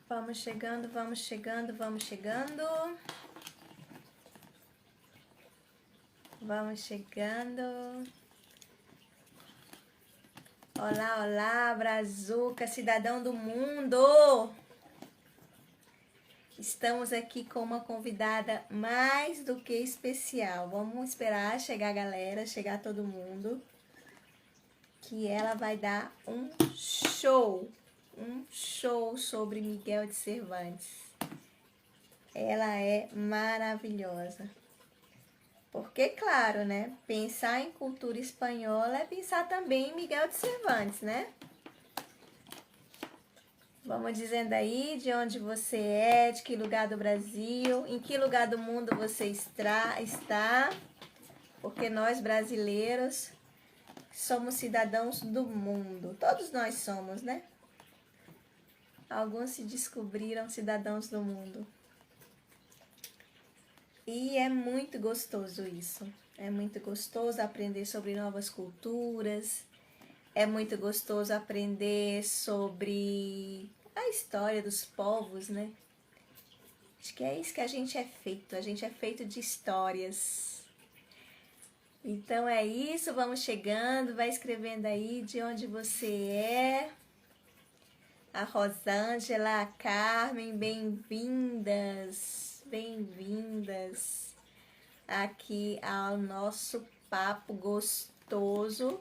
Vamos chegando, vamos chegando, vamos chegando. Vamos chegando. Olá, olá, Brazuca, cidadão do mundo! Estamos aqui com uma convidada mais do que especial. Vamos esperar chegar a galera, chegar todo mundo, que ela vai dar um show sobre Miguel de Cervantes. Ela é maravilhosa. Porque, claro, né? Pensar em cultura espanhola é pensar também em Miguel de Cervantes, né? Vamos dizendo aí de onde você é, de que lugar do Brasil, em que lugar do mundo você está, porque nós brasileiros somos cidadãos do mundo. Todos nós somos, né? Alguns se descobriram cidadãos do mundo. E é muito gostoso isso. É muito gostoso aprender sobre novas culturas. É muito gostoso aprender sobre a história dos povos, né? Acho que é isso que a gente é feito. A gente é feito de histórias. Então é isso, vamos chegando, vai escrevendo aí de onde você é. A Rosângela, a Carmen, bem-vindas, bem-vindas aqui ao nosso papo gostoso.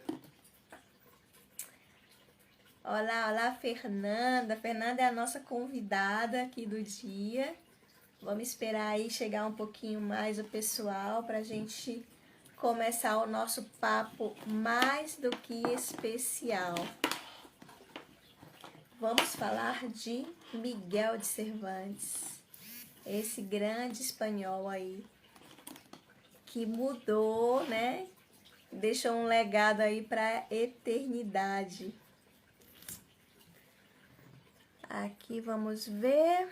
Olá, olá, Fernanda. Fernanda é a nossa convidada aqui do dia. Vamos esperar aí chegar um pouquinho mais o pessoal para a gente começar o nosso papo mais do que especial. Vamos falar de Miguel de Cervantes, esse grande espanhol aí, que mudou, né? Deixou um legado aí para a eternidade. Aqui vamos ver.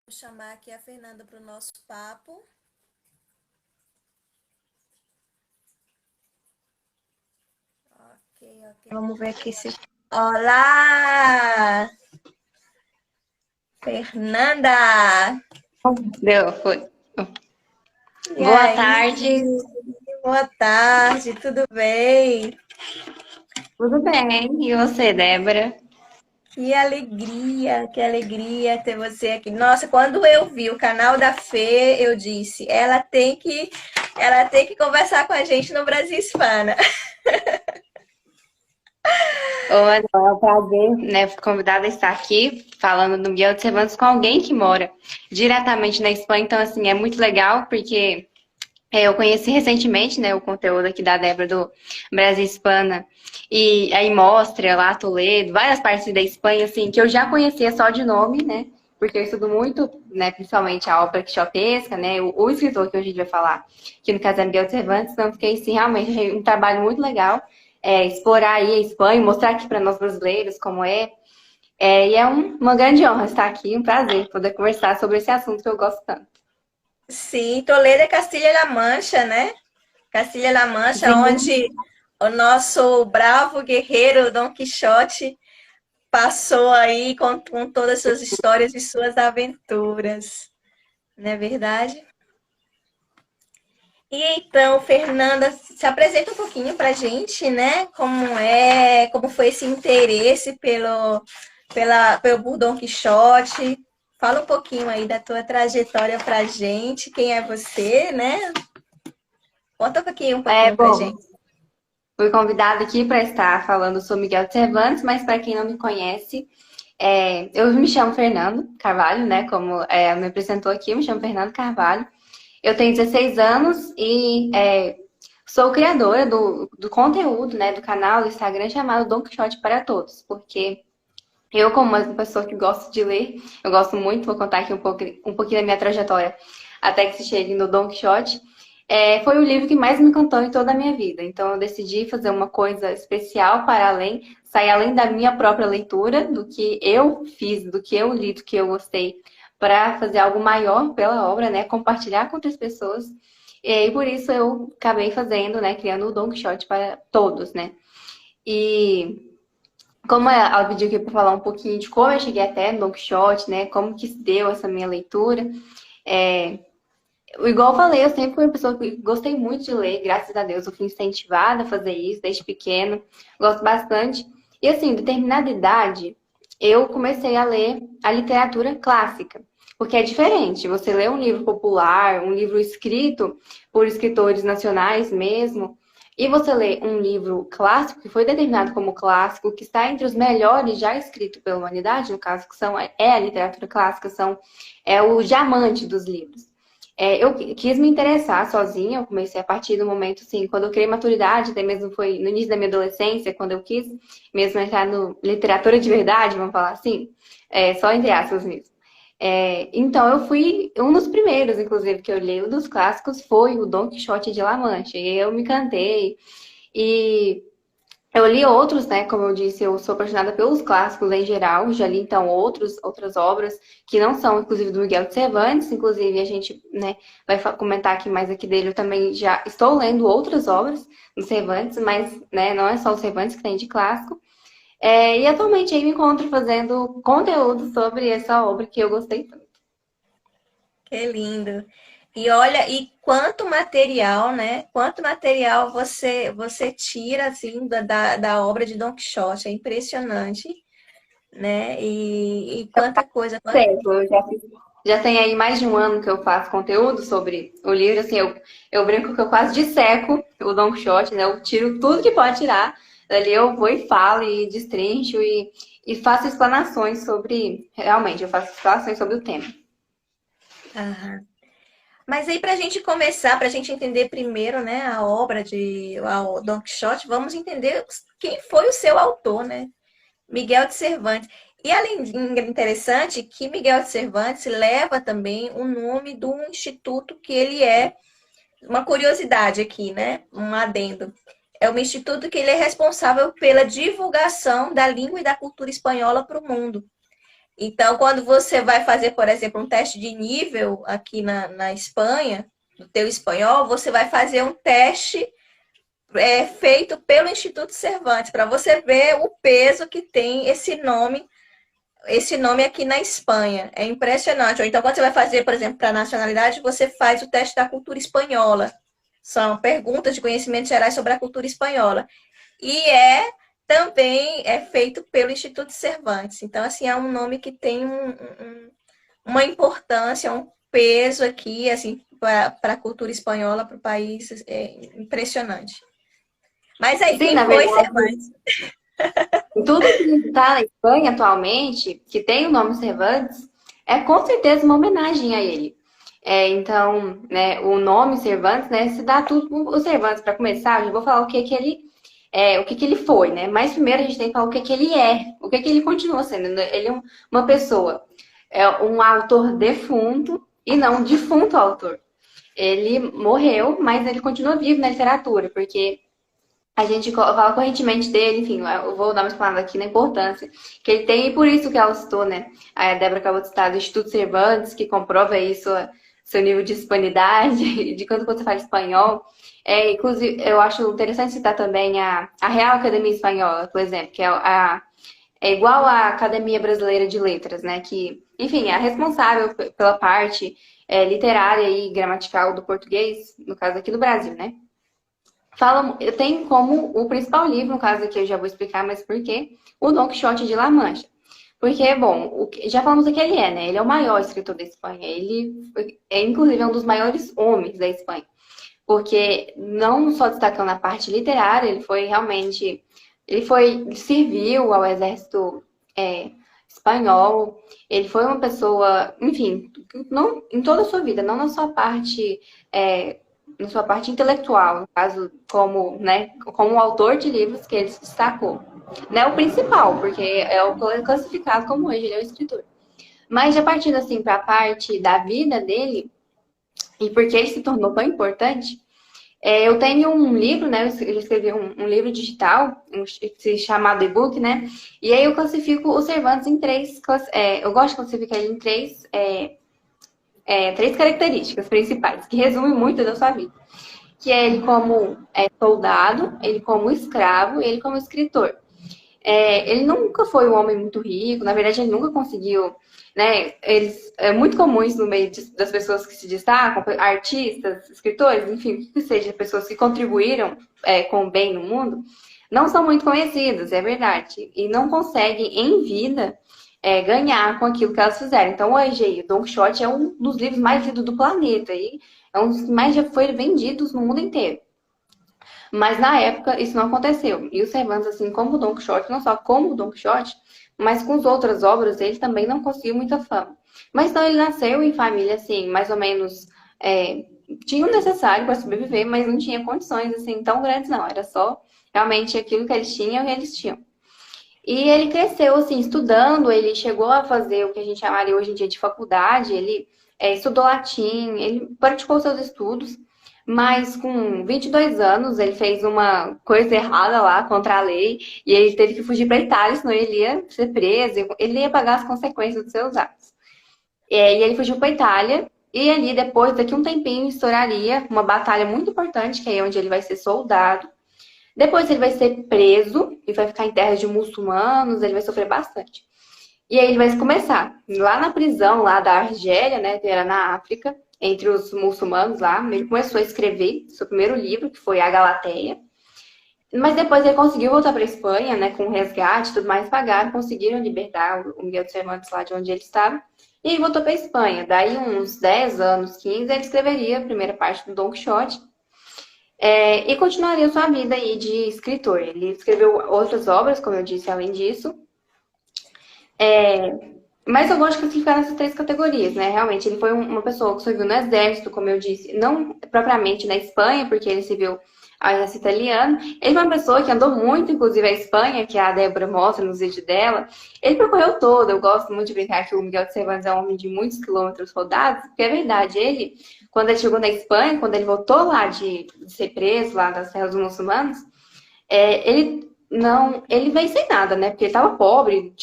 Vou chamar aqui a Fernanda para o nosso papo. Ok. Vamos ver aqui se... Olá! Fernanda! Deu, foi. E Boa aí? tarde. Boa tarde, tudo bem? Tudo bem? E você, Débora? Que alegria ter você aqui. Nossa, quando eu vi o canal da Fê, eu disse, ela tem que conversar com a gente no Brasil Hispana. Oi, é um prazer, né, convidada a estar aqui falando do Miguel de Cervantes com alguém que mora diretamente na Espanha. Então, assim, é muito legal porque eu conheci recentemente, né, o conteúdo aqui da Débora do Brasil Hispana e aí mostra lá Toledo, várias partes da Espanha, assim, que eu já conhecia só de nome, né, porque eu estudo muito, né, principalmente a ópera quixotesca, né, o escritor que hoje a gente vai falar, que no caso é Miguel de Cervantes, então fiquei, assim, realmente um trabalho muito legal, explorar aí a Espanha, mostrar aqui para nós brasileiros como é, e é uma grande honra estar aqui, um prazer poder conversar sobre esse assunto que eu gosto tanto. Sim, Toledo é Castilha-La Mancha, né? Castilha-La Mancha, Sim. onde o nosso bravo guerreiro Dom Quixote passou aí com todas as suas histórias e suas aventuras. Não é verdade? E então, Fernanda, se apresenta um pouquinho pra gente, né? Como foi esse interesse pelo Dom Quixote. Fala um pouquinho aí da tua trajetória pra gente, quem é você, né? Conta um pouquinho pra Bom, gente. fui convidada aqui para estar falando sobre Miguel de Cervantes, mas para quem não me conhece, eu me chamo Fernando Carvalho, né? Como me apresentou aqui, eu me chamo Fernando Carvalho. Eu tenho 16 anos e sou criadora do conteúdo, né? Do canal do Instagram chamado Dom Quixote para Todos, porque eu, como uma pessoa que gosta de ler, eu gosto muito, vou contar aqui um pouquinho da minha trajetória até que se chegue no Dom Quixote. Foi o livro que mais me encantou em toda a minha vida. Então, eu decidi fazer uma coisa especial para além, sair além da minha própria leitura, do que eu fiz, do que eu li, do que eu gostei, para fazer algo maior pela obra, né? Compartilhar com outras pessoas. E por isso eu acabei fazendo, né? Criando o Dom Quixote para todos, né? E como ela pediu aqui para falar um pouquinho de como eu cheguei até no Don Quixote, né? Como que se deu essa minha leitura. É, igual eu falei, eu sempre fui uma pessoa que gostei muito de ler, graças a Deus. Eu fui incentivada a fazer isso desde pequeno. Gosto bastante. E assim, determinada idade, eu comecei a ler a literatura clássica. Porque é diferente. Você lê um livro popular, um livro escrito por escritores nacionais mesmo, e você lê um livro clássico, que foi determinado como clássico, que está entre os melhores já escritos pela humanidade, no caso, que são, é a literatura clássica, é o diamante dos livros. Eu quis me interessar sozinha, eu comecei a partir do momento, assim, quando eu criei maturidade, até mesmo foi no início da minha adolescência, quando eu quis mesmo entrar no literatura de verdade, vamos falar assim, só entre aspas mesmo. Então, eu fui um dos primeiros, inclusive, que eu li, um dos clássicos foi o Don Quixote de La Mancha, e eu me encantei, e eu li outros, né? Como eu disse, eu sou apaixonada pelos clássicos em geral. Já li, então, outras obras que não são, inclusive, do Miguel de Cervantes. Inclusive, a gente, né, vai comentar aqui mais aqui dele. Eu também já estou lendo outras obras do Cervantes, mas, né, não é só o Cervantes que tem de clássico. E atualmente aí me encontro fazendo conteúdo sobre essa obra que eu gostei tanto. Que lindo. E olha, e quanto material, né? Quanto material você tira assim da obra de Don Quixote. É impressionante, né? E quanta coisa. Certo, já tem aí mais de um ano que eu faço conteúdo sobre o livro, assim, eu brinco que eu quase disseco o Don Quixote, né? Eu tiro tudo que pode tirar, dali eu vou e falo e destrincho e faço explanações sobre, realmente, eu faço explanações sobre o tema. Aham. Mas aí, para a gente começar, para a gente entender primeiro, né, a obra de Don Quixote, vamos entender quem foi o seu autor, né? Miguel de Cervantes. E além de interessante que Miguel de Cervantes leva também o nome do instituto que ele é, uma curiosidade aqui, né? Um adendo. É um instituto que ele é responsável pela divulgação da língua e da cultura espanhola para o mundo. Então, quando você vai fazer, por exemplo, um teste de nível aqui na Espanha, do teu espanhol, você vai fazer um teste feito pelo Instituto Cervantes, para você ver o peso que tem esse nome aqui na Espanha. É impressionante. Ou então, quando você vai fazer, por exemplo, para a nacionalidade, você faz o teste da cultura espanhola. São perguntas de conhecimentos gerais sobre a cultura espanhola. E também é feito pelo Instituto Cervantes. Então, assim, é um nome que tem uma importância, um peso aqui, assim, para a cultura espanhola, para o país, impressionante. Mas aí, Sim, quem na foi verdade, Cervantes? tudo que está na Espanha atualmente, que tem o nome Cervantes, é com certeza uma homenagem a ele. Então, né, o nome Cervantes, né, se dá tudo pro Cervantes. Para começar, eu já vou falar o que ele foi, né? Mas primeiro a gente tem que falar o que ele é, o que ele continua sendo. Ele é uma pessoa, um autor defunto e não um defunto autor. Ele morreu, mas ele continua vivo na literatura, porque a gente fala correntemente dele, enfim, eu vou dar uma explanada aqui na importância que ele tem, e por isso que ela citou, né? A Débora acabou de citar do Instituto Cervantes, que comprova aí seu nível de hispanidade, de quanto você fala espanhol. Inclusive, eu acho interessante citar também a Real Academia Espanhola, por exemplo, que é igual à Academia Brasileira de Letras, né? Que, enfim, é a responsável pela parte literária e gramatical do português, no caso aqui do Brasil, né? Eu tenho como o principal livro, no caso aqui eu já vou explicar, mas por quê? O Don Quixote de La Mancha. Porque, bom, já falamos que ele né? Ele é o maior escritor da Espanha. Inclusive, um dos maiores homens da Espanha. Porque, não só destacando a parte literária, ele serviu ao exército espanhol. Ele foi uma pessoa, enfim, não, em toda a sua vida, não na sua parte intelectual, no caso, como autor de livros que ele se destacou. Não é o principal, porque é o classificado como hoje, ele é o escritor. Mas já partindo assim para a parte da vida dele, e porque ele se tornou tão importante, eu tenho um livro, né? Eu escrevi um livro digital, chamado e-book, né? E aí eu classifico o Cervantes em três. Eu gosto de classificar ele em três características principais, que resumem muito da sua vida. que é ele como soldado, ele como escravo e ele como escritor. Ele nunca foi um homem muito rico, na verdade ele nunca conseguiu, né? Eles é muito comuns no meio das pessoas que se destacam, artistas, escritores, enfim, que seja, pessoas que contribuíram com o bem no mundo, não são muito conhecidas, é verdade, e não conseguem em vida ganhar com aquilo que elas fizeram. Então hoje aí, o Don Quixote é um dos livros mais lidos do planeta e é um dos que mais já foi vendidos no mundo inteiro. Mas na época isso não aconteceu. E o Cervantes, assim como o Don Quixote, não só como o Don Quixote, mas com as outras obras, ele também não conseguiu muita fama. Mas então ele nasceu em família, assim, mais ou menos. Tinha o necessário para sobreviver, mas não tinha condições, assim, tão grandes, não. Era só realmente aquilo que eles tinham e eles tinham. E ele cresceu, assim, estudando, ele chegou a fazer o que a gente chamaria hoje em dia de faculdade, ele estudou latim, ele praticou seus estudos, mas com 22 anos ele fez uma coisa errada lá contra a lei e ele teve que fugir para a Itália, senão ele ia ser preso, ele ia pagar as consequências dos seus atos. E ele fugiu para a Itália e ali depois, daqui um tempinho, estouraria uma batalha muito importante, que é onde ele vai ser soldado. Depois ele vai ser preso e vai ficar em terras de muçulmanos, ele vai sofrer bastante. E aí ele vai começar lá na prisão lá da Argélia, né, que era na África, entre os muçulmanos lá. Ele começou a escrever seu primeiro livro, que foi A Galateia. Mas depois ele conseguiu voltar para a Espanha, né, com resgate e tudo mais, pagaram, conseguiram libertar o Miguel de Cervantes lá de onde ele estava. E ele voltou para a Espanha. Daí uns 10 anos, 15, ele escreveria a primeira parte do Don Quixote. E continuaria sua vida aí de escritor. Ele escreveu outras obras, como eu disse, além disso. Mas eu gosto de classificar nessas três categorias, né? Realmente, ele foi uma pessoa que serviu no exército, como eu disse, não propriamente na Espanha, porque ele serviu ao exército italiano. Ele foi uma pessoa que andou muito, inclusive, a Espanha, que a Débora mostra nos vídeos dela. Ele percorreu todo. Eu gosto muito de brincar que o Miguel de Cervantes é um homem de muitos quilômetros rodados, porque é verdade. Ele, quando ele chegou na Espanha, quando ele voltou lá de ser preso, lá das terras dos muçulmanos, ele veio sem nada, né? Porque ele estava pobre,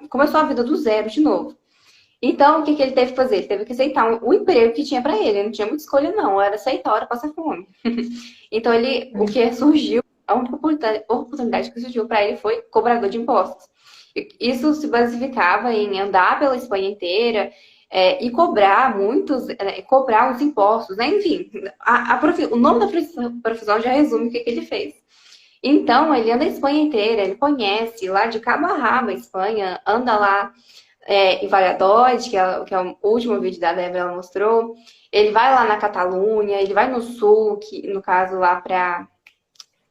começou a vida do zero de novo. Então, o que ele teve que fazer? Ele teve que aceitar o emprego que tinha para ele. Ele não tinha muita escolha, não. Era aceitar, era passar fome. Então, o que surgiu, a única oportunidade que surgiu para ele foi cobrador de impostos. Isso se basificava em andar pela Espanha inteira e cobrar cobrar os impostos, né? Enfim, o nome da profissão já resume o que ele fez. Então, ele anda a Espanha inteira, ele conhece lá de cabo a rabo a Espanha, anda lá em Valladolid, que é o último vídeo da Débora, ela mostrou. Ele vai lá na Catalunha, ele vai no sul, que no caso lá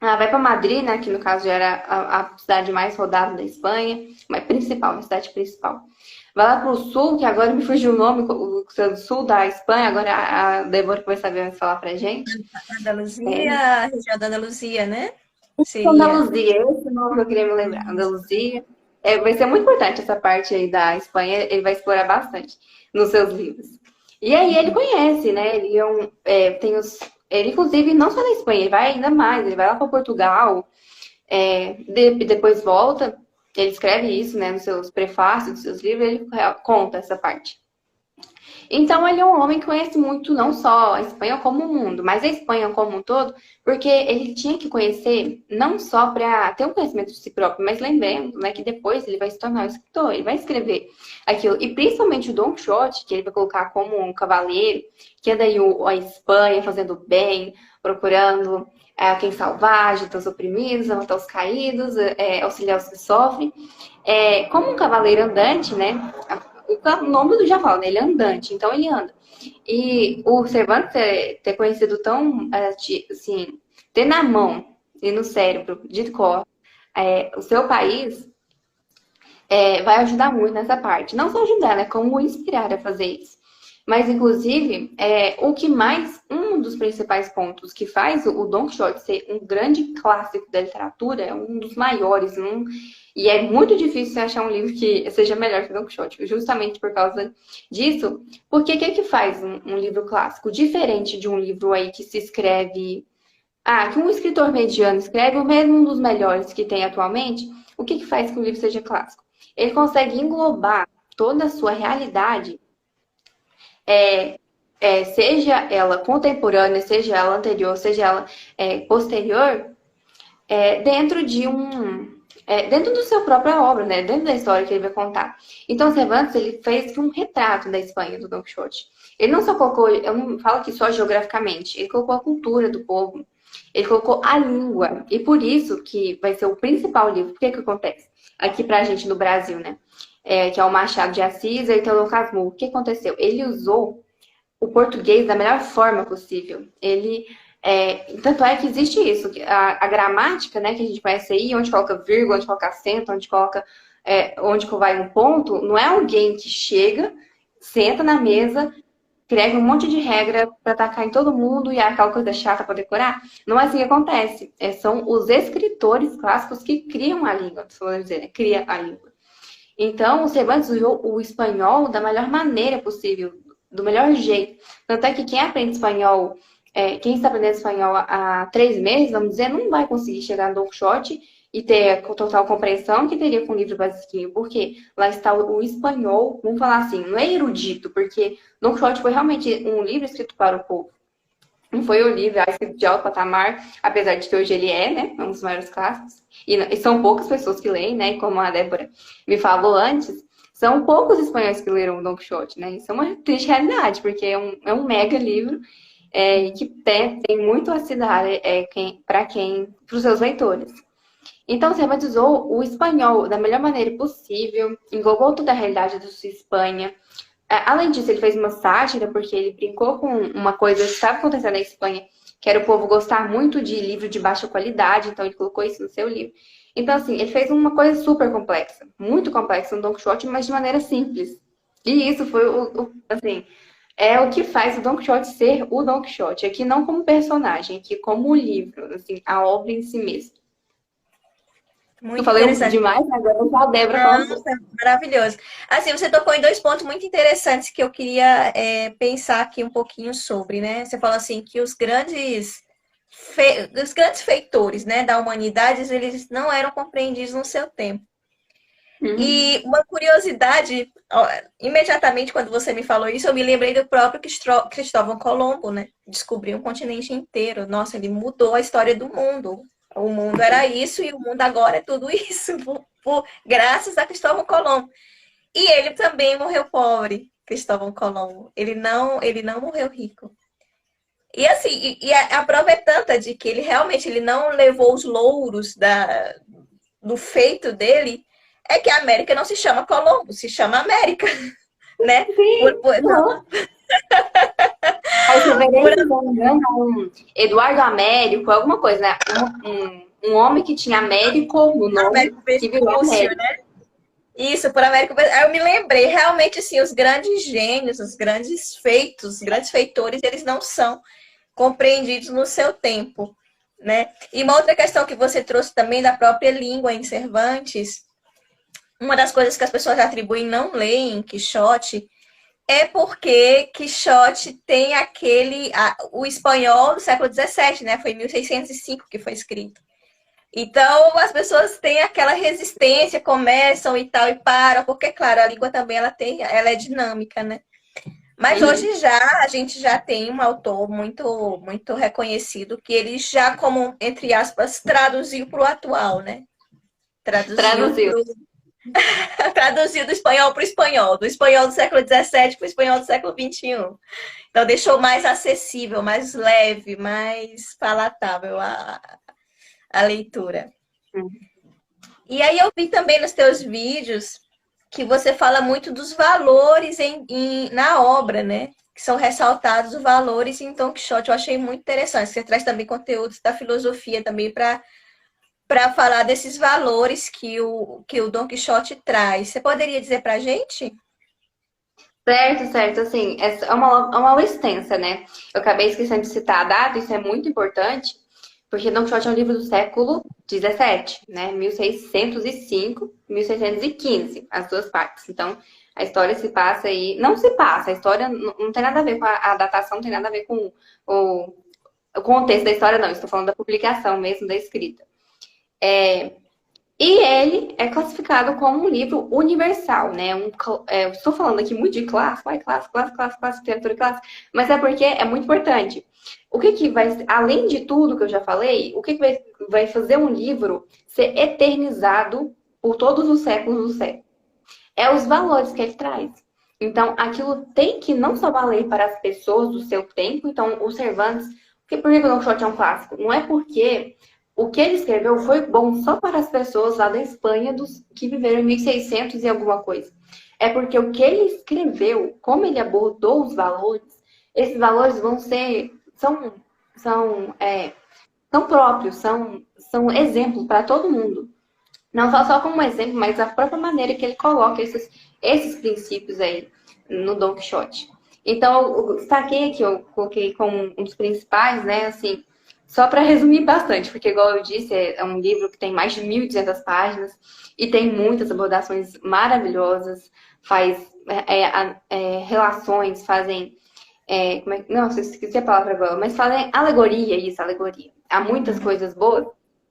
vai para Madrid, né, que no caso já era a cidade mais rodada da Espanha, mas principal, a cidade principal. Vai lá para o sul, que agora me fugiu o nome, o sul da Espanha, agora a Débora vai saber falar pra gente. Andaluzia, região da Andaluzia, né? Andaluzia, esse nome eu queria me lembrar. Andaluzia. Vai ser muito importante essa parte aí da Espanha, ele vai explorar bastante nos seus livros. E aí ele conhece, né? Ele, inclusive, não só na Espanha, ele vai ainda mais, ele vai lá para Portugal, depois volta, ele escreve isso, né, nos seus prefácios, nos seus livros, ele conta essa parte. Então, ele é um homem que conhece muito, não só a Espanha como o mundo, mas a Espanha como um todo, porque ele tinha que conhecer não só para ter um conhecimento de si próprio, mas lembrando, né, que depois ele vai se tornar um escritor, ele vai escrever aquilo. E principalmente o Don Quixote, que ele vai colocar como um cavaleiro, que anda aí a Espanha fazendo bem, procurando quem salvar, ajudar os oprimidos, levantar os caídos, auxiliar os que sofrem. Como um cavaleiro andante, né? O nome do já fala, né? Ele é andante, então ele anda. E o Cervantes ter conhecido tão, assim, ter na mão e no cérebro, de cor, o seu país, vai ajudar muito nessa parte. Não só ajudar, né? Como inspirar a fazer isso. Mas, inclusive, um dos principais pontos que faz o Don Quixote ser um grande clássico da literatura, um dos maiores, e é muito difícil achar um livro que seja melhor que o Don Quixote, justamente por causa disso. Porque o que faz um livro clássico? Diferente de um livro aí que se escreve... que um escritor mediano escreve, ou mesmo um dos melhores que tem atualmente, o que faz que um livro seja clássico? Ele consegue englobar toda a sua realidade seja ela contemporânea, seja ela anterior, seja ela posterior, dentro de dentro do seu própria obra, né? Dentro da história que ele vai contar. Então, Cervantes, ele fez um retrato da Espanha, do Don Quixote. Ele não só colocou, eu não falo aqui só geograficamente, ele colocou a cultura do povo, ele colocou a língua. E por isso que vai ser o principal livro. Por que que acontece? Aqui pra gente no Brasil, né? Que é o Machado de Assis e Teodoro Casmurro. O que aconteceu? Ele usou o português da melhor forma possível. Tanto é que existe isso, a gramática, né, que a gente conhece aí, onde coloca vírgula, onde coloca acento, onde vai um ponto, não é alguém que chega, senta na mesa, escreve um monte de regra para tacar em todo mundo e aquela coisa chata para decorar. Não é assim que acontece. São os escritores clássicos que criam a língua, se for dizer, né? Cria a língua. Então, o Cervantes usou o espanhol da melhor maneira possível, do melhor jeito. Tanto é que quem aprende espanhol, quem está aprendendo espanhol há 3 meses, vamos dizer, não vai conseguir chegar no Don Quixote e ter a total compreensão que teria com o livro basiquinho, porque lá está o espanhol, vamos falar assim, não é erudito, porque Don Quixote foi realmente um livro escrito para o povo. Não foi um livro escrito de alto patamar, apesar de que hoje ele né, um dos maiores clássicos. E são poucas pessoas que leem, né, como a Débora me falou antes, são poucos espanhóis que leram Don Quixote, né? Isso é uma triste realidade, porque é um mega livro que tem muito a se dar para os seus leitores. Então, Cervantes usou o espanhol da melhor maneira possível, englobou toda a realidade da sua Espanha. Além disso, ele fez uma sátira, porque ele brincou com uma coisa que estava acontecendo na Espanha, que era o povo gostar muito de livro de baixa qualidade, então ele colocou isso no seu livro. Então, assim, ele fez uma coisa super complexa, muito complexa no Don Quixote, mas de maneira simples. E isso foi assim, é o que faz o Don Quixote ser o Don Quixote. Aqui não como personagem, aqui como o livro, assim, a obra em si mesmo. Eu Muito falei interessante. interessante. demais, agora eu a Débora falando. Nossa, maravilhoso. Assim, você tocou em dois pontos muito interessantes que eu queria pensar aqui um pouquinho sobre, né? Você falou assim que os grandes feitores, né, da humanidade, eles não eram compreendidos no seu tempo. Uhum. E uma curiosidade, ó, imediatamente quando você me falou isso, eu me lembrei do próprio Cristóvão Colombo, né? Descobriu um continente inteiro. Nossa, ele mudou a história do mundo. O mundo era isso e o mundo agora é tudo isso, graças a Cristóvão Colombo. E ele também morreu pobre, Cristóvão Colombo. Ele não morreu rico. E assim, a prova é tanta de que ele não levou os louros do feito dele, é que a América não se chama Colombo, se chama América, né? Sim, Não, não. Aí você vê, por se não me engano, um Eduardo Américo, alguma coisa, né? Um homem que tinha Américo no nome, Américo que virou Vespúcio, Américo. né? Isso, por Américo Vespúcio. Aí eu me lembrei, realmente, assim, os grandes gênios, os grandes feitos, os grandes feitores, eles não são compreendidos no seu tempo, né? E uma outra questão que você trouxe também da própria língua em Cervantes, uma das coisas que as pessoas atribuem não leem Quixote é porque Quixote tem o espanhol do século XVII, né? Foi em 1605 que foi escrito. Então, as pessoas têm aquela resistência, começam e tal, e param, porque, claro, a língua também ela é dinâmica, né? Mas Uhum. hoje a gente já tem um autor muito, muito reconhecido que ele já, como, entre aspas, traduziu para o atual, né? Traduziu Traduziu. traduziu do espanhol para o espanhol, do espanhol do século XVII para o espanhol do século XXI. Então, deixou mais acessível, mais leve, mais palatável a leitura. E aí eu vi também nos teus vídeos que você fala muito dos valores na obra, né? Que são ressaltados os valores em Don Quixote. Eu achei muito interessante. Você traz também conteúdos da filosofia também para falar desses valores que o Don Quixote traz. Você poderia dizer para a gente? Certo, certo. Assim, é uma aula extensa, né? Eu acabei esquecendo de citar a data, isso é muito importante, porque Don Quixote é um livro do século XVII, né? 1605, 1615, as duas partes. Então, a história se passa aí. Não se passa, a história não tem nada a ver com a datação, não tem nada a ver com o contexto da história, não. Estou falando da publicação mesmo, da escrita. E ele é classificado como um livro universal, né? Eu estou falando aqui muito de clássico, literatura clássica, mas é porque é muito importante. O que que vai, além de tudo que eu já falei, o que que vai fazer um livro ser eternizado por todos os séculos do século? É os valores que ele traz. Então, aquilo tem que não só valer para as pessoas do seu tempo, então, o Cervantes, por que o Don Quixote é um clássico? Não é porque o que ele escreveu foi bom só para as pessoas lá da Espanha que viveram em 1600 e alguma coisa. É porque o que ele escreveu, como ele abordou os valores, esses valores são próprios, são exemplos para todo mundo. Não só como exemplo, mas a própria maneira que ele coloca esses princípios aí no Don Quixote. Então, eu destaquei aqui, eu coloquei como um dos principais, né, assim, só para resumir bastante, porque, igual eu disse, é um livro que tem mais de 1.200 páginas e tem muitas abordações maravilhosas, faz relações, fazem. Não, esqueci a palavra agora, mas fazem alegoria, isso, alegoria. Há muitas coisas boas,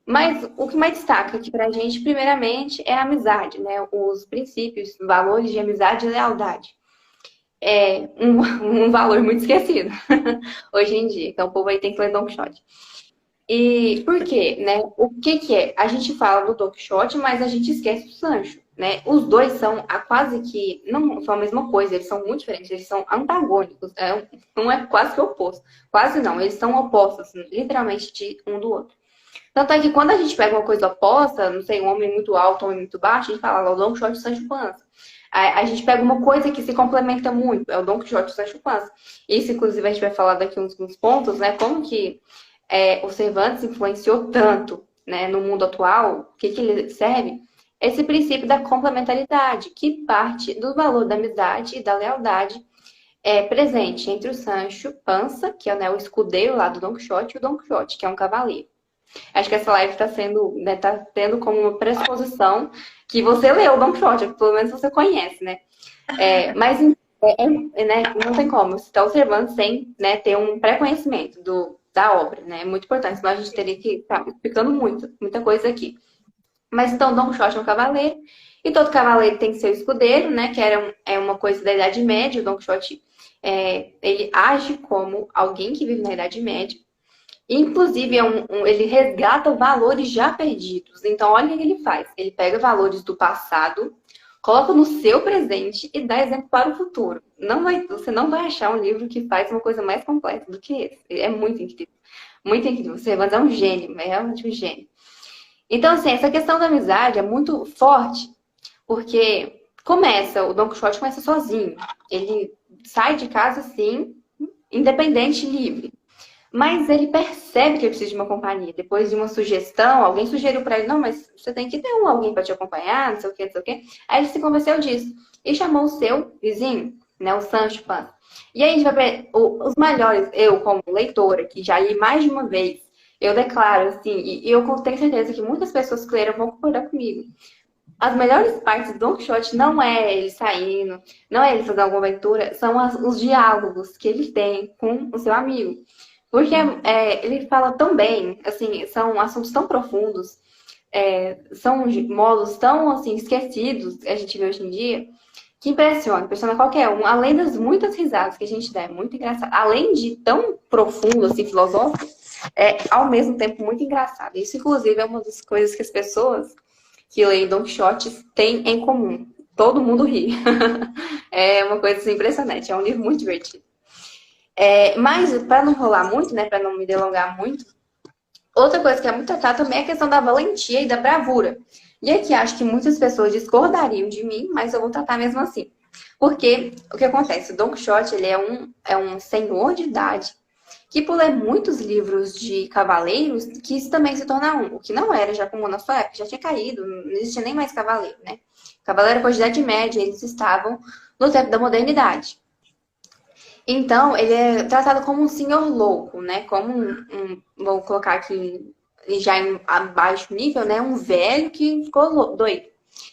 mas o que mais destaca aqui pra gente, primeiramente, é a amizade, né? Os princípios, valores de amizade e lealdade. É um valor muito esquecido hoje em dia. Então, o povo aí tem que ler Don Quixote. E por quê, né? O que que é? A gente fala do Don Quixote, mas a gente esquece do Sancho, né? Os dois são quase que não são a mesma coisa, eles são muito diferentes, eles são antagônicos, não é quase que oposto, quase não, eles são opostos, literalmente de um do outro. Tanto é que quando a gente pega uma coisa oposta, não sei, um homem muito alto, um homem muito baixo, a gente fala o Don Quixote e o Sancho Panza. A gente pega uma coisa que se complementa muito, é o Don Quixote e o Sancho Panza. Isso, inclusive, a gente vai falar daqui uns pontos, né? Como que o Cervantes influenciou tanto, né, no mundo atual, o que que ele serve? Esse princípio da complementaridade, que parte do valor da amizade e da lealdade presente entre o Sancho Panza, que é, né, o escudeiro lá do Don Quixote, e o Don Quixote, que é um cavaleiro. Acho que essa live está sendo, né, tá tendo como uma pressuposição que você leu o Don Quixote, pelo menos você conhece, né? Mas né, não tem como citar o Cervantes sem, né, ter um pré-conhecimento da obra, né? É muito importante, senão a gente teria que estar explicando muita coisa aqui. Mas então, Don Quixote é um cavaleiro, e todo cavaleiro tem seu escudeiro, né? Que é uma coisa da Idade Média. O Don Quixote, ele age como alguém que vive na Idade Média. Inclusive, ele resgata valores já perdidos. Então, olha o que ele faz. Ele pega valores do passado, coloca no seu presente e dá exemplo para o futuro. Você não vai achar um livro que faz uma coisa mais completa do que esse. É muito incrível. Muito incrível. Cervantes é um gênio, é realmente um gênio. Então, assim, essa questão da amizade é muito forte, porque o Don Quixote começa sozinho. Ele sai de casa, assim, independente, livre. Mas ele percebe que ele precisa de uma companhia. Depois de uma sugestão, alguém sugeriu para ele, não, mas você tem que ter alguém para te acompanhar, não sei o quê, não sei o quê. Aí ele se convenceu disso. E chamou o seu vizinho, né, o Sancho Panza. E aí a gente vai ver os melhores, eu como leitora, que já li mais de uma vez, eu declaro, assim, e eu tenho certeza que muitas pessoas que leram vão concordar comigo. As melhores partes do Don Quixote não é ele saindo, não é ele fazendo alguma aventura, são os diálogos que ele tem com o seu amigo. Porque ele fala tão bem, assim, são assuntos tão profundos, são modos tão, assim, esquecidos que a gente vê hoje em dia, que impressiona qualquer um. Além das muitas risadas que a gente dá, é muito engraçado. Além de tão profundo, assim, filosófico, ao mesmo tempo muito engraçado. Isso, inclusive, é uma das coisas que as pessoas que leem Don Quixote têm em comum. Todo mundo ri. É uma coisa assim, impressionante. É um livro muito divertido. Mas, para não rolar muito, né, para não me delongar muito, outra coisa que é muito tratada também é a questão da valentia e da bravura. E aqui acho que muitas pessoas discordariam de mim, mas eu vou tratar mesmo assim. Porque o que acontece? O Don Quixote, ele é um senhor de idade que, por ler muitos livros de cavaleiros, quis também se tornar um. O que não era já comum na sua época, já tinha caído, não existia nem mais cavaleiro, né? Cavaleiro com a Idade Média, eles estavam no tempo da modernidade. Então, ele é tratado como um senhor louco, né? Como vou colocar aqui já em abaixo nível, né? Um velho que ficou doido.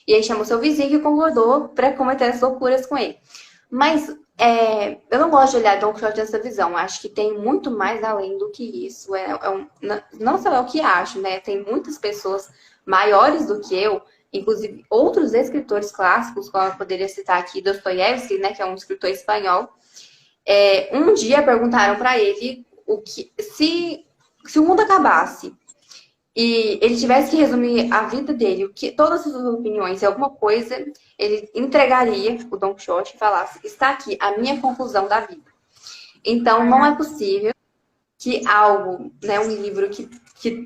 E aí chamou seu vizinho que concordou para cometer as loucuras com ele. Mas eu não gosto de olhar Don Quixote dessa visão. Acho que tem muito mais além do que isso. Não só é o que acho, né? Tem muitas pessoas maiores do que eu, inclusive outros escritores clássicos, como eu poderia citar aqui Dostoiévski, né, que é um escritor espanhol, um dia perguntaram para ele se o mundo acabasse e ele tivesse que resumir a vida dele, todas as suas opiniões e alguma coisa, ele entregaria o Don Quixote e falasse: está aqui a minha conclusão da vida. Então, não é possível que algo, né, um livro que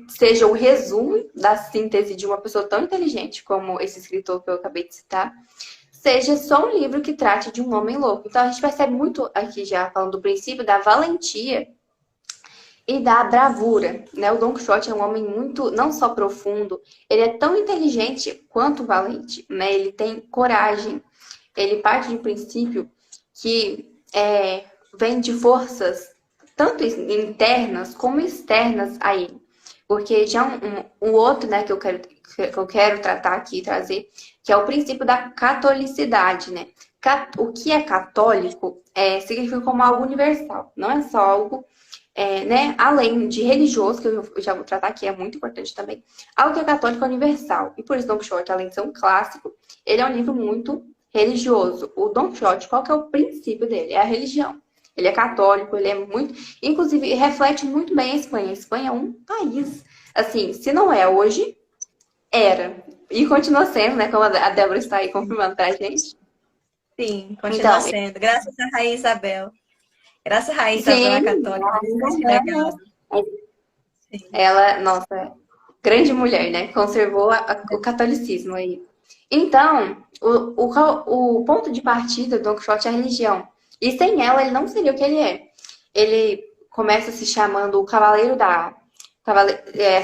seja o resumo da síntese de uma pessoa tão inteligente como esse escritor que eu acabei de citar, seja só um livro que trate de um homem louco. Então, a gente percebe muito aqui, já falando do princípio, da valentia e da bravura, né? O Don Quixote é um homem muito, não só profundo, ele é tão inteligente quanto valente, né? Ele tem coragem, ele parte de um princípio que vem de forças tanto internas como externas a ele. Porque já um outro, né, que eu quero tratar aqui e trazer, que é o princípio da catolicidade, né? O que é católico significa como algo universal, não é só algo né, além de religioso, que eu já vou tratar aqui, é muito importante também, algo que é católico é universal. E por isso Don Quixote, além de ser um clássico, ele é um livro muito religioso. O Don Quixote, qual que é o princípio dele? É a religião. Ele é católico, ele é muito... Inclusive, reflete muito bem a Espanha. A Espanha é um país. Assim, se não é hoje, era. E continua sendo, né? Como a Débora está aí confirmando pra gente. Sim, continua sendo. Graças a Rainha Isabel. Graças a Rainha Isabel é católica. Que legal. Ela, nossa, grande mulher, né? Conservou o catolicismo aí. Então, o ponto de partida do Don Quixote é a religião. E sem ela, ele não seria o que ele é. Ele começa se chamando o Cavaleiro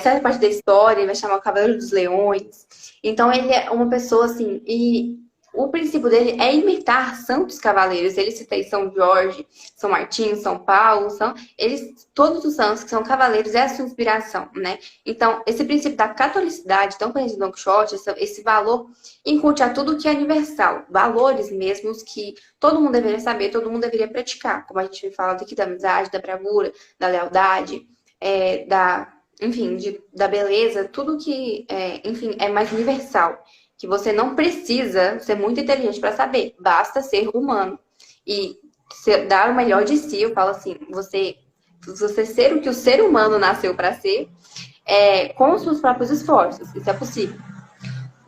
certa parte da história, ele vai chamar o Cavaleiro dos Leões. Então, ele é uma pessoa assim. E o princípio dele é imitar santos cavaleiros. Ele cita aí São Jorge, São Martinho, São Paulo. Todos os santos que são cavaleiros é a sua inspiração, né? Então, esse princípio da catolicidade, tão conhecido no Don Quixote, esse valor incute a tudo que é universal. Valores mesmos que todo mundo deveria saber, todo mundo deveria praticar. Como a gente fala aqui da amizade, da bravura, da lealdade, enfim, da beleza, tudo que, enfim, é mais universal. Que você não precisa ser muito inteligente para saber, basta ser humano. E dar o melhor de si, eu falo assim, você ser o que o ser humano nasceu para ser, com os seus próprios esforços, isso é possível.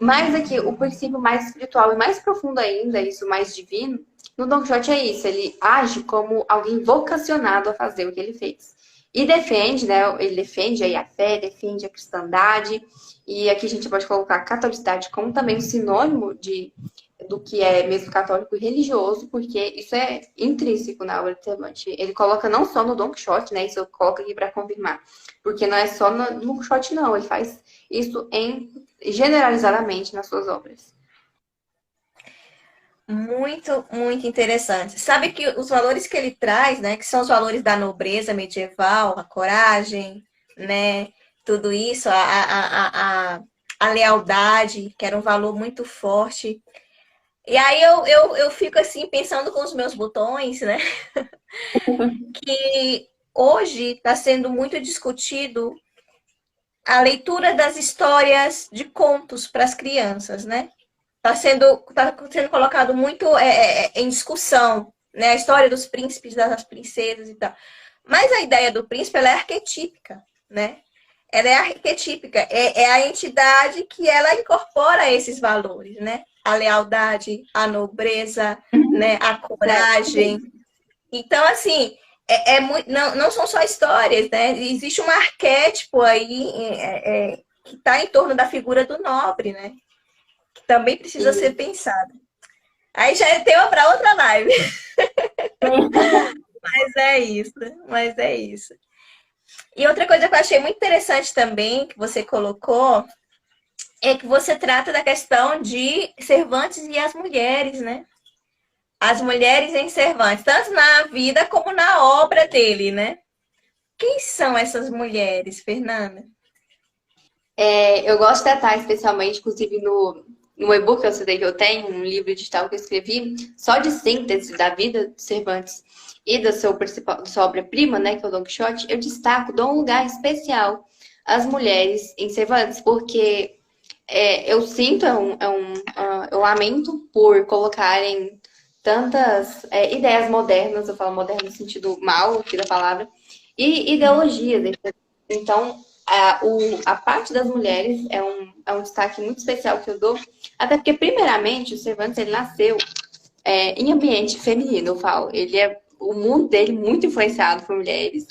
Mas aqui, o princípio mais espiritual e mais profundo ainda, isso mais divino, no Don Quixote é isso, ele age como alguém vocacionado a fazer o que ele fez. E defende, né, ele defende aí a fé, defende a cristandade, e aqui a gente pode colocar a catolicidade como também um sinônimo do que é mesmo católico e religioso, porque isso é intrínseco na obra de Cervantes. Ele coloca não só no Don Quixote, né, isso eu coloco aqui para confirmar, porque não é só no Don Quixote, não, ele faz isso generalizadamente nas suas obras. Muito, muito interessante. Sabe que os valores que ele traz, né, que são os valores da nobreza medieval, a coragem, né, tudo isso, a lealdade, que era um valor muito forte. E aí eu fico assim, pensando com os meus botões, né, que hoje está sendo muito discutido a leitura das histórias de contos para as crianças, né? Está sendo colocado muito em discussão, né? A história dos príncipes, das princesas e tal. Mas a ideia do príncipe ela é arquetípica, né? Ela é arquetípica, é a entidade que ela incorpora esses valores, né? A lealdade, a nobreza, né? A coragem. Então, assim, não são só histórias, né? Existe um arquétipo aí que está em torno da figura do nobre, né? Que também precisa ser pensado. Aí já é tema para outra live. Mas é isso. E outra coisa que eu achei muito interessante também, que você colocou, é que você trata da questão de Cervantes e as mulheres, né? As mulheres em Cervantes, tanto na vida como na obra dele, né? Quem são essas mulheres, Fernanda? Eu gosto de tratar especialmente, inclusive no e-book que eu citei que eu tenho, um livro digital que eu escrevi, só de síntese da vida de Cervantes e da sua obra-prima, né, que é o Don Quixote, eu dou um lugar especial às mulheres em Cervantes, porque Eu sinto, eu lamento por colocarem tantas ideias modernas, eu falo moderno no sentido mal aqui da palavra, e ideologias. Então, a parte das mulheres é um destaque muito especial que eu dou, até porque, primeiramente, o Cervantes ele nasceu em ambiente feminino, eu falo. O mundo dele muito influenciado por mulheres.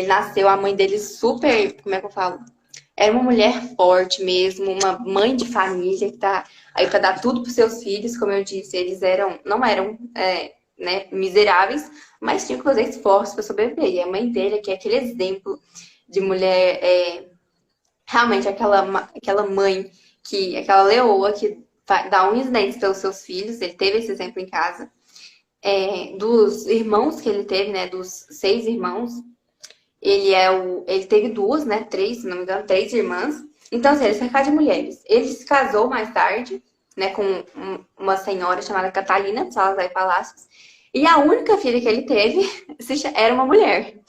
Nasceu a mãe dele super, como é que eu falo? Era uma mulher forte mesmo, uma mãe de família que tá aí para dar tudo para seus filhos, como eu disse, eles não eram, né, miseráveis, mas tinham que fazer esforço para sobreviver. E a mãe dele, que é aquele exemplo de mulher, realmente aquela mãe aquela leoa que dá unhas e dentes pelos seus filhos, ele teve esse exemplo em casa. Dos irmãos que ele teve, né, dos 6 irmãos, ele teve duas, né? Três, se não me engano, 3 irmãs. Então, assim, ele é cercado de mulheres. Ele se casou mais tarde, né, com uma senhora chamada Catalina Salazar e Palácios. E a única filha que ele teve era uma mulher.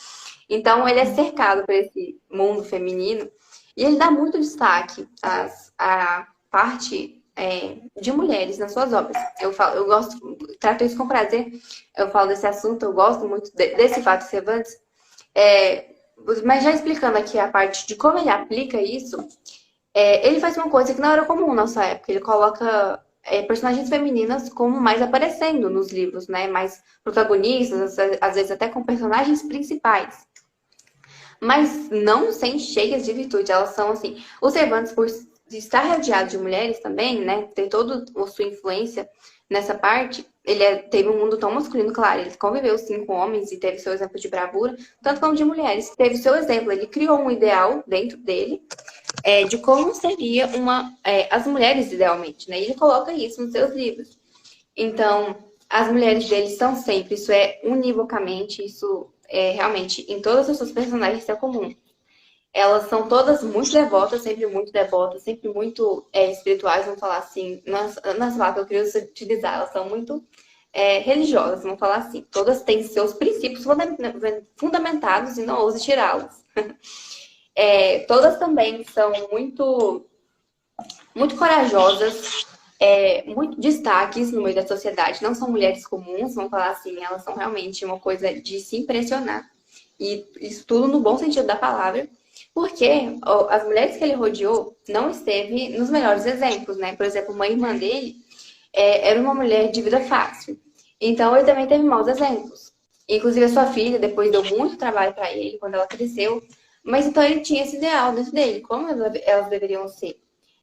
Então, ele é cercado por esse mundo feminino. E ele dá muito destaque à parte de mulheres nas suas obras. Eu gosto, trato isso com prazer. Eu falo desse assunto, eu gosto muito desse fato de Cervantes. É, mas já explicando aqui a parte de como ele aplica isso, ele faz uma coisa que não era comum na nossa época. Ele coloca personagens femininas como mais aparecendo nos livros, né? Mais protagonistas, às vezes até com personagens principais. Mas não sem cheias de virtude. Elas são assim. O Cervantes, por estar rodeado de mulheres também, né? Ter toda a sua influência nessa parte, teve um mundo tão masculino, claro. Ele conviveu sim com homens e teve seu exemplo de bravura, tanto como de mulheres. Teve seu exemplo. Ele criou um ideal dentro dele de como seria as mulheres idealmente, né? E ele coloca isso nos seus livros. Então, as mulheres dele são sempre, isso é univocamente, isso é realmente em todas as suas personagens é comum. Elas são todas muito devotas, sempre muito espirituais, vamos falar assim. Nas palavras que eu queria utilizar, elas são muito religiosas, vamos falar assim. Todas têm seus princípios fundamentados e não ouse tirá-los. Todas também são muito, muito corajosas, muito destaques no meio da sociedade. Não são mulheres comuns, vamos falar assim. Elas são realmente uma coisa de se impressionar. E isso tudo no bom sentido da palavra. Porque as mulheres que ele rodeou não esteve nos melhores exemplos, né? Por exemplo, uma irmã dele era uma mulher de vida fácil. Então, ele também teve maus exemplos. Inclusive, a sua filha depois deu muito trabalho para ele quando ela cresceu. Mas então ele tinha esse ideal dentro dele, como elas deveriam ser.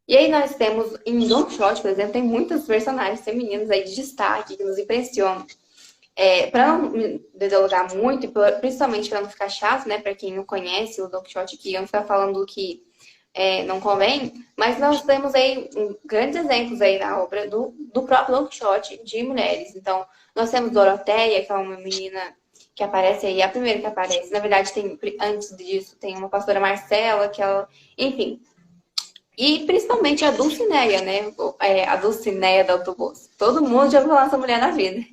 E aí nós temos, em Don Quixote, por exemplo, tem muitos personagens femininos aí de destaque que nos impressionam. Para não me dialogar muito, principalmente para não ficar chato, né? Para quem não conhece o Don Quixote aqui, eu não ficar falando que não convém, mas nós temos aí grandes exemplos aí na obra do próprio Don Quixote de mulheres. Então, nós temos Doroteia, que é uma menina que aparece aí, a primeira que aparece. Na verdade, antes disso, tem uma pastora Marcela, que ela, enfim. E principalmente a Dulcineia, né? A Dulcineia da Autobus. Todo mundo já ouviu falar dessa mulher na vida.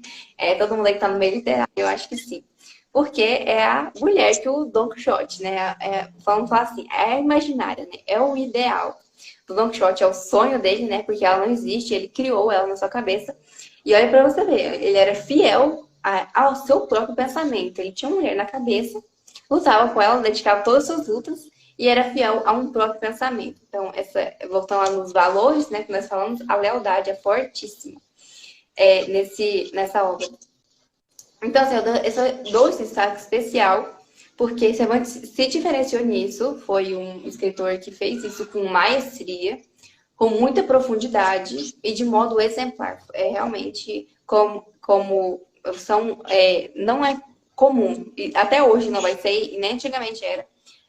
Todo mundo aí que tá no meio literário, eu acho que sim. Porque é a mulher que o Don Quixote, né? Vamos falar assim, é a imaginária, né? É o ideal. O Don Quixote é o sonho dele, né? Porque ela não existe, ele criou ela na sua cabeça. E olha pra você ver, ele era fiel ao seu próprio pensamento. Ele tinha uma mulher na cabeça, lutava com ela, dedicava todas as suas lutas e era fiel a um próprio pensamento. Então, voltando lá nos valores, né, que nós falamos, a lealdade é fortíssima nessa obra. Então, assim, eu dou esse destaque especial, porque Cervantes se diferenciou nisso, foi um escritor que fez isso com maestria, com muita profundidade e de modo exemplar. Realmente, como não é comum, e até hoje não vai ser, e nem antigamente era,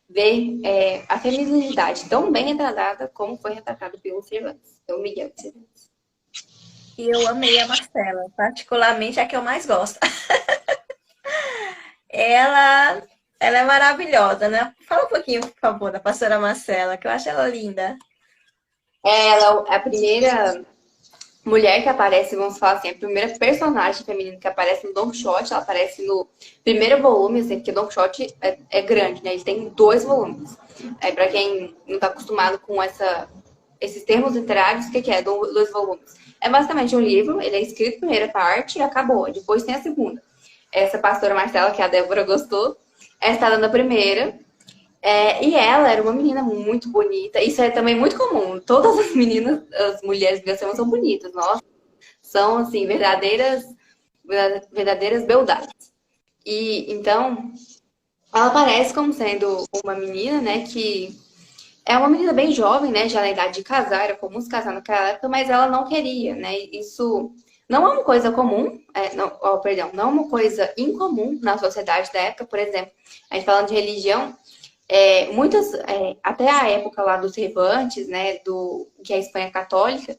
ver a feminilidade tão bem retratada como foi retratado pelo Cervantes, pelo Miguel de Cervantes. E eu amei a Marcela, particularmente a que eu mais gosto. Ela, ela é maravilhosa, né? Fala um pouquinho, por favor, da pastora Marcela, que eu acho ela linda. Ela é a primeira mulher que aparece, vamos falar assim, a primeira personagem feminina que aparece no Don Quixote, ela aparece no primeiro volume, assim, porque Don Quixote é grande, né? Ele tem 2 volumes. Para quem não está acostumado com esses termos literários, o que é? Dois volumes. É basicamente um livro, ele é escrito primeira parte e acabou. Depois tem a segunda. Essa pastora Marcela, que a Débora gostou, ela está dando a primeira. E ela era uma menina muito bonita. Isso é também muito comum. Todas as meninas, as mulheres de Gacema são bonitas. Nossa, são, assim, verdadeiras beldades. E, então, ela aparece como sendo uma menina, né, que é uma menina bem jovem, né, já na idade de casar, era comum se casar naquela época, mas ela não queria, né, isso não é uma coisa comum, não é uma coisa incomum na sociedade da época, por exemplo, a gente falando de religião, até a época lá dos Cervantes, né, que é a Espanha católica,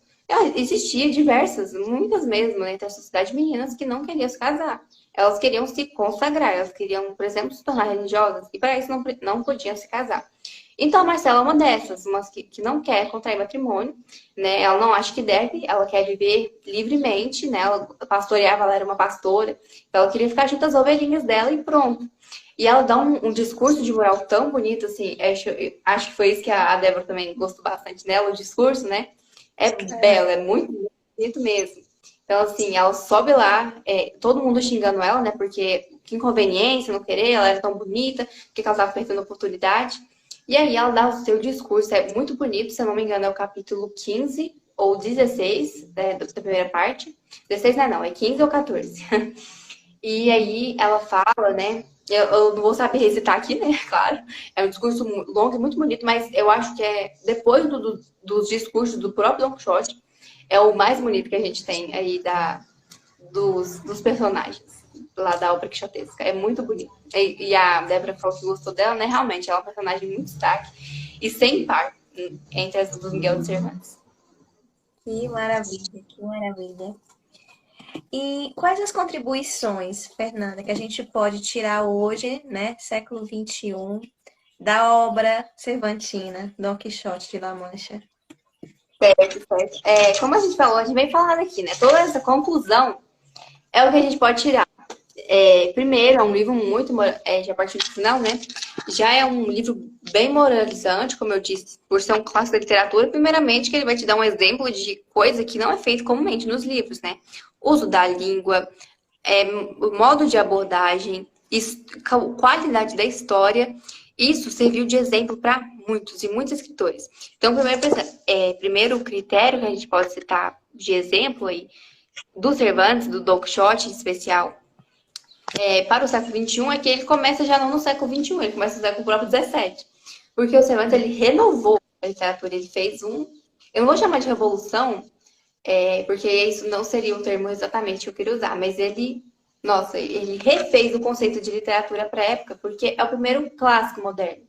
existia diversas, muitas mesmo, né, entre a sociedade, meninas que não queriam se casar. Elas queriam se consagrar, elas queriam, por exemplo, se tornar religiosas, e para isso não podiam se casar. Então, a Marcela é uma dessas, umas que não quer contrair matrimônio, né? Ela não acha que deve, ela quer viver livremente, né? Ela pastoreava, ela era uma pastora, então ela queria ficar junto às ovelhinhas dela e pronto. E ela dá um discurso de moral tão bonito, assim, acho que foi isso que a Débora também gostou bastante dela, o discurso, né? É belo, é muito bonito mesmo. Então, assim, ela sobe lá, todo mundo xingando ela, né? Porque que inconveniência não querer, ela era tão bonita, porque ela estava perdendo a oportunidade. E aí ela dá o seu discurso, é muito bonito, se eu não me engano, é o capítulo 15 ou 16, da primeira parte. 16 não, é 15 ou 14. E aí ela fala, né? Eu não vou saber recitar aqui, né? Claro. É um discurso longo e muito bonito, mas eu acho que depois dos discursos do próprio Don Quixote, é o mais bonito que a gente tem aí dos personagens lá da obra quixotesca. É muito bonito. E a Débora falou que gostou dela, né? Realmente, ela é uma personagem muito destaque e sem par entre as do Miguel de Cervantes. Que maravilha, que maravilha. E quais as contribuições, Fernanda, que a gente pode tirar hoje, né, século XXI, da obra cervantina, Dom Quixote de La Mancha? Certo, certo. Como a gente falou, a gente vem falando aqui, né? Toda essa conclusão é o que a gente pode tirar. Primeiro, é um livro muito, já a partir do final, né? Já é um livro bem moralizante, como eu disse, por ser um clássico da literatura. Primeiramente, que ele vai te dar um exemplo de coisa que não é feito comumente nos livros, né? Uso da língua, o modo de abordagem, qualidade da história. Isso serviu de exemplo para muitos e muitos escritores. Então, primeiro critério que a gente pode citar de exemplo aí, do Cervantes, do Don Quixote em especial, para o século XXI, é que ele começa já não no século XXI, ele começa no século próprio XVII. Porque o Cervantes, ele renovou a literatura, ele fez eu não vou chamar de revolução, porque isso não seria o termo exatamente que eu queria usar, mas ele refez o conceito de literatura para a época, porque é o primeiro clássico moderno,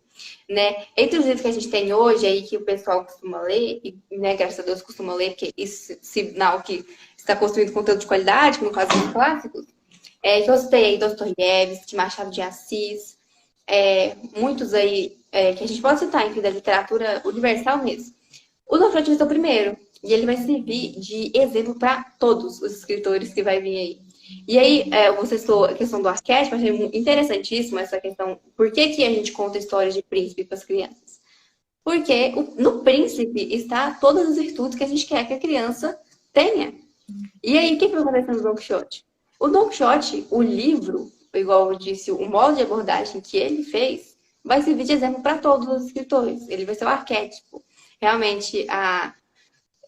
né? Entre os livros que a gente tem hoje, aí que o pessoal costuma ler, e, né, graças a Deus costuma ler, porque isso é sinal que está construindo conteúdo de qualidade, como no caso dos clássicos, que eu citei aí Dostoiévski, Machado de Assis, muitos aí que a gente pode citar, enfim, da literatura universal mesmo. O Don Quixote vai ser o primeiro, e ele vai servir de exemplo para todos os escritores que vai vir aí. E aí, você citou a questão do arquétipo, achei interessantíssimo essa questão. Por que a gente conta histórias de príncipe para as crianças? Porque no príncipe está todas as virtudes que a gente quer que a criança tenha. E aí, o que vai acontecer no Don Quixote? O Don Quixote, o livro, igual eu disse, o modo de abordagem que ele fez, vai servir de exemplo para todos os escritores. Ele vai ser o arquétipo. Realmente,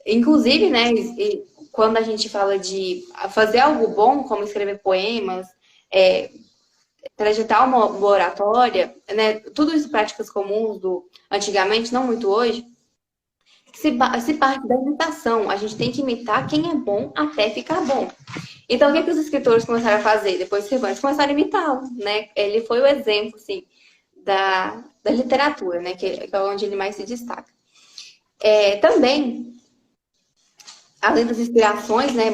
inclusive, né, quando a gente fala de fazer algo bom, como escrever poemas, trajetar uma oratória, né, tudo isso práticas comuns antigamente, não muito hoje, se parte da imitação. A gente tem que imitar quem é bom até ficar bom. Então, o que os escritores começaram a fazer? Depois de Cervantes, começaram a imitá-lo, né? Ele foi o exemplo, assim, da literatura, né? Que é onde ele mais se destaca. Também, além das inspirações, né?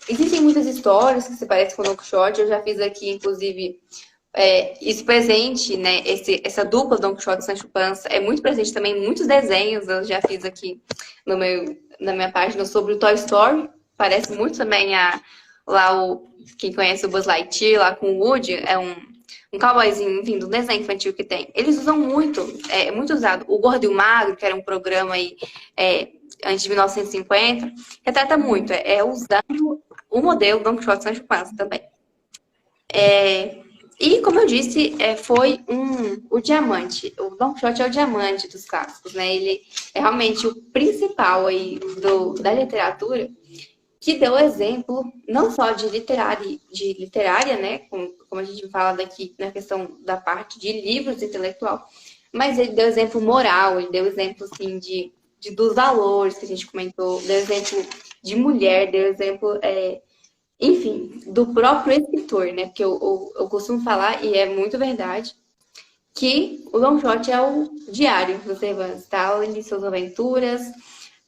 Existem muitas histórias que se parecem com o Don Quixote. Eu já fiz aqui, inclusive, isso presente, né? Essa dupla Don Quixote e Sancho Panza é muito presente também em muitos desenhos. Eu já fiz aqui na minha página sobre o Toy Story. Parece muito também quem conhece o Buzz Lightyear lá com o Woody, um cowboyzinho, enfim, do desenho infantil que tem. Eles usam muito, é muito usado. O Gordo e o Magro, que era um programa aí antes de 1950, retrata muito, usando o modelo Don Quixote Sancho Panza também. E, como eu disse, foi o diamante. O Don Quixote é o diamante dos clássicos, né? Ele é realmente o principal aí da literatura que deu exemplo não só de literária, né? Como a gente fala daqui na questão da parte de livros intelectual, mas ele deu exemplo moral, ele deu exemplo, assim, dos valores que a gente comentou, deu exemplo de mulher, deu exemplo enfim, do próprio escritor, né? Porque eu costumo falar, e é muito verdade, que o Don Quixote é o diário do Cervantes. Tá ali suas aventuras,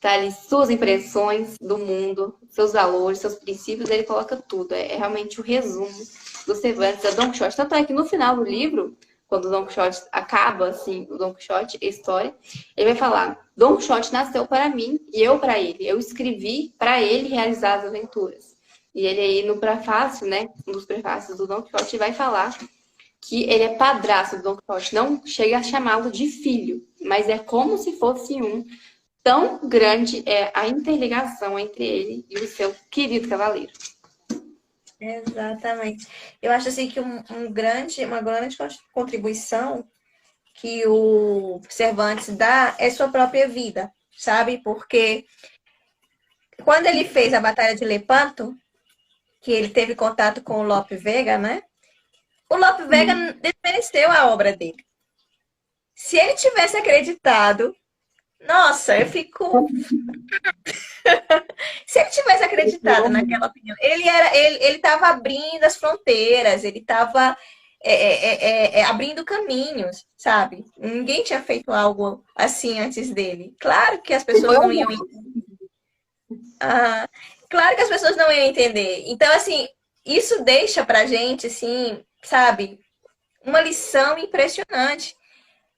tá ali suas impressões do mundo, seus valores, seus princípios, ele coloca tudo. É realmente o resumo do Cervantes, da Don Quixote. Tanto é que no final do livro, quando o Don Quixote acaba, assim, o Don Quixote, a história, ele vai falar: Don Quixote nasceu para mim e eu para ele. Eu escrevi para ele realizar as aventuras. E ele aí no prefácio, né, um dos prefácios do Don Quixote, vai falar que ele é padrasto do Don Quixote. Não chega a chamá-lo de filho, mas é como se fosse um. Tão grande é a interligação entre ele e o seu querido cavaleiro. Exatamente. Eu acho assim que uma grande contribuição que o Cervantes dá é sua própria vida, sabe? Porque quando ele fez a Batalha de Lepanto, que ele teve contato com o Lope Vega, né? O Lope Vega desmereceu a obra dele. Se ele tivesse acreditado, nossa, eu fico. Se ele tivesse acreditado naquela opinião, ele estava abrindo as fronteiras, ele estava abrindo caminhos, sabe? Ninguém tinha feito algo assim antes dele. Claro que as pessoas não iam claro que as pessoas não iam entender. Então, assim, isso deixa pra gente, assim, sabe, uma lição impressionante.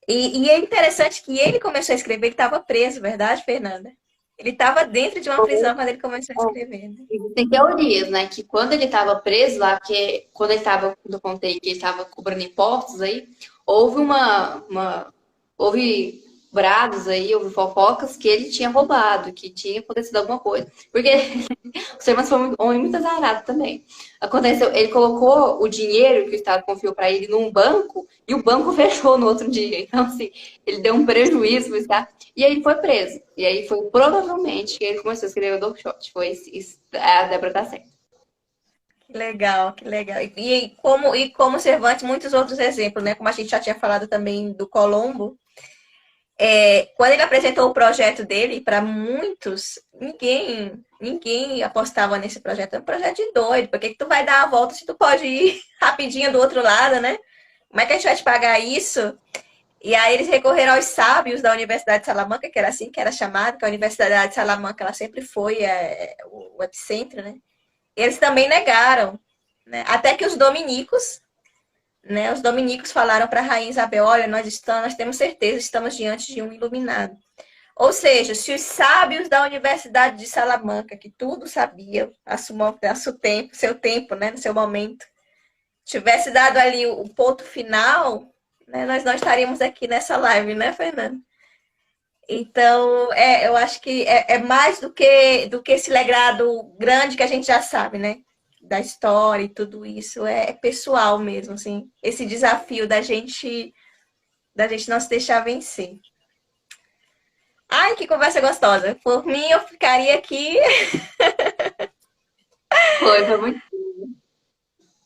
E é interessante que ele começou a escrever, ele estava preso, verdade, Fernanda? Ele estava dentro de uma prisão quando ele começou a escrever. Né? Tem teorias, né? Que quando ele estava preso lá, porque quando ele estava, quando eu contei que ele estava cobrando impostos aí, houve houve brados aí, houve fofocas que ele tinha roubado, que tinha acontecido alguma coisa. Porque o Simmons foi um homem muito azarado também. Aconteceu, ele colocou o dinheiro que o Estado confiou para ele num banco e o banco fechou no outro dia. Então, assim, ele deu um prejuízo pro Estado. E aí ele foi preso. E aí foi provavelmente que ele começou a escrever o Don Quixote. Foi isso, a Débora tá certa. Que legal, que legal. E como Cervantes, muitos outros exemplos, né? Como a gente já tinha falado também do Colombo, quando ele apresentou o projeto dele, para muitos, ninguém apostava nesse projeto. É um projeto de doido. Por que que tu vai dar a volta se tu pode ir rapidinho do outro lado, né? Como é que a gente vai te pagar isso? E aí eles recorreram aos sábios da Universidade de Salamanca, que era assim que era chamado, que a Universidade de Salamanca ela sempre foi o epicentro, né? Eles também negaram, né? Até que os dominicos, né? Os dominicos falaram para a rainha Isabel: olha, nós temos certeza, estamos diante de um iluminado. Ou seja, se os sábios da Universidade de Salamanca, que tudo sabiam, seu tempo, né? No seu momento, tivesse dado ali o ponto final, né, nós não estaríamos aqui nessa live, né, Fernando? Então, eu acho que é mais do que esse legado grande que a gente já sabe, né? Da história e tudo isso. É pessoal mesmo, assim. Esse desafio da gente não se deixar vencer. Ai, que conversa gostosa. Por mim, eu ficaria aqui. Foi muito.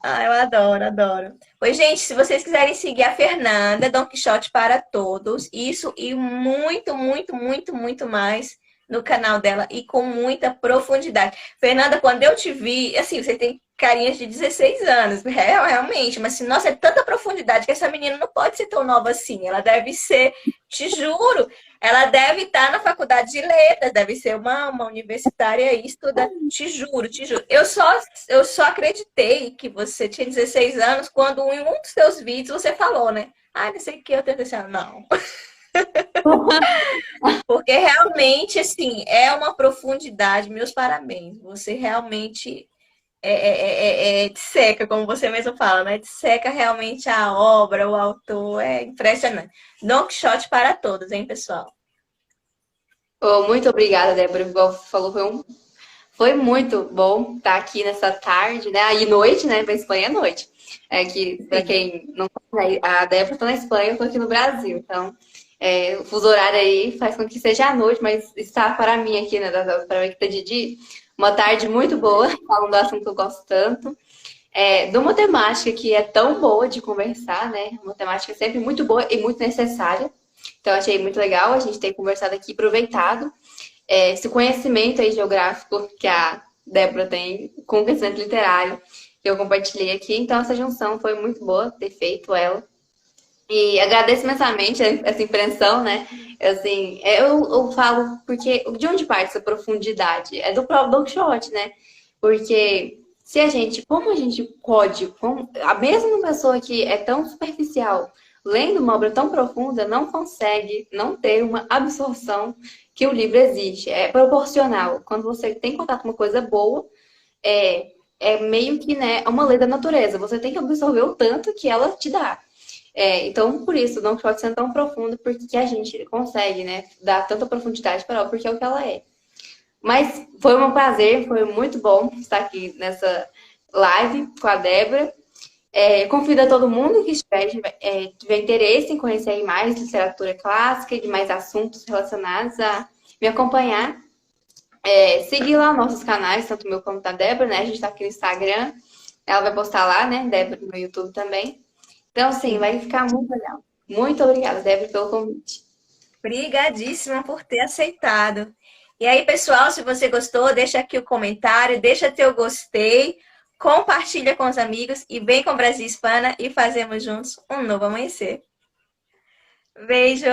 Ah, eu adoro, adoro. Pois, gente, se vocês quiserem seguir a Fernanda, Don Quixote para Todos, isso e muito, muito, muito, muito mais no canal dela e com muita profundidade. Fernanda, quando eu te vi, assim, você tem carinhas de 16 anos, realmente, mas assim, nossa, é tanta profundidade que essa menina não pode ser tão nova assim. Ela deve ser, te juro, ela deve estar na faculdade de letras, deve ser uma universitária e estudar. Te juro, te juro. Eu só acreditei que você tinha 16 anos quando em um dos seus vídeos você falou, né? Ah, não sei o que, eu tenho 16 anos. Não. Porque realmente, assim, é uma profundidade. Meus parabéns. Você realmente te seca, como você mesmo fala, né? Te seca realmente a obra, o autor, é impressionante. Don Quixote para todos, hein, pessoal? Oh, muito obrigada, Débora. Igual você falou, foi muito bom estar aqui nessa tarde, né? Aí noite, né? Para Espanha é noite. É que, para Sim. quem não conhece, a Débora está na Espanha, eu estou aqui no Brasil. Então, o fuso horário aí faz com que seja à noite, mas está para mim aqui, né? Para mim que está de dia, uma tarde muito boa, falando do assunto que eu gosto tanto. Do matemática, que é tão boa de conversar, né? Matemática é sempre muito boa e muito necessária. Então, achei muito legal a gente ter conversado aqui, aproveitado esse conhecimento aí geográfico que a Débora tem com o conhecimento literário que eu compartilhei aqui. Então, essa junção foi muito boa ter feito ela. E agradeço imensamente essa impressão, né? Assim, eu falo porque de onde parte essa profundidade? É do próprio Don Quixote, né? Porque se a gente, como a gente pode, a mesma pessoa que é tão superficial, lendo uma obra tão profunda, não consegue não ter uma absorção que o livro exige. É proporcional. Quando você tem contato com uma coisa boa, é meio que, né, é uma lei da natureza. Você tem que absorver o tanto que ela te dá. Então, por isso, Don Quixote sendo tão profundo, porque a gente consegue, né, dar tanta profundidade para ela, porque é o que ela é. Mas foi um prazer, foi muito bom estar aqui nessa live com a Débora. Convido a todo mundo que tiver interesse em conhecer mais literatura clássica e de mais assuntos relacionados a me acompanhar. Seguir lá nossos canais, tanto o meu quanto da Débora, né? A gente está aqui no Instagram. Ela vai postar lá, né? Débora no YouTube também. Então, sim, Sim. vai ficar muito legal. Muito obrigada, Débora, pelo convite. Obrigadíssima por ter aceitado. E aí, pessoal, se você gostou, deixa aqui o comentário, deixa teu gostei, compartilha com os amigos e vem com o Brasil Hispana e fazemos juntos um novo amanhecer. Beijo!